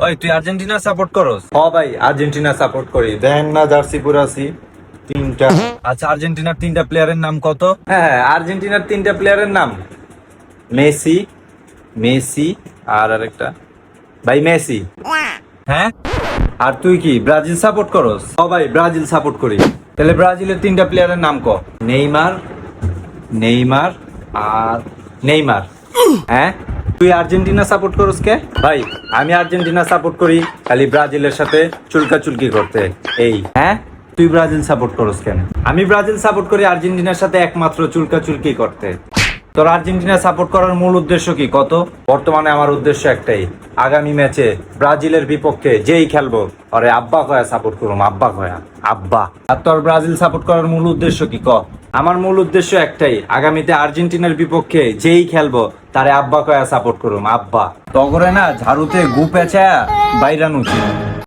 ওই তুই Argentina support করস? ভাই আর্জেন্টিনা সাপোর্ট করি, দেখেন না জার্সি পুরো আছি তিনটা। আচ্ছা, আর্জেন্টিনার তিনটা প্লেয়ারের নাম কত? হ্যাঁ, আর্জেন্টিনার তিনটা প্লেয়ারের নাম মেসি, মেসি আর আরেকটা ভাই মেসি। হ্যাঁ, আর তুই কি ব্রাজিল সাপোর্ট করস? ভাই ব্রাজিল সাপোর্ট করি। তাহলে ব্রাজিলের তিনটা প্লেয়ারের নাম ক। নেইমার, নেইমার আর নেইমার। হ্যাঁ, তুই আর্জেন্টিনা সাপোর্ট করস কে? ভাই আমি আর্জেন্টিনা সাপোর্ট করি খালি ব্রাজিলের সাথে চুলকাচুলকি করতে। এই হ্যাঁ, তুই ব্রাজিল সাপোর্ট করস কেন? আমি ব্রাজিল সাপোর্ট করি আর্জেন্টিনার সাথে একমাত্র চুলকাচুলকি করতে। তোর আর্জেন্টিনা সাপোর্ট করার মূল উদ্দেশ্য কি কত? বর্তমানে আমার উদ্দেশ্য একটাই, আগামী ম্যাচে ব্রাজিলের বিপক্ষে যেই খেলবো আরে আব্বা কয়া সাপোর্ট করুম, আব্বা কয়া, আব্বা। আর তোর ব্রাজিল সাপোর্ট করার মূল উদ্দেশ্য কি ক? আমার মূল উদ্দেশ্য একটাই, আগামীতে আর্জেন্টিনার বিপক্ষে যেই খেলবো তারে আব্বা কয়া সাপোর্ট করুম, আব্বা। তগরে না ঝাড়ুতে গু পেঁচা বাইরান উচিত।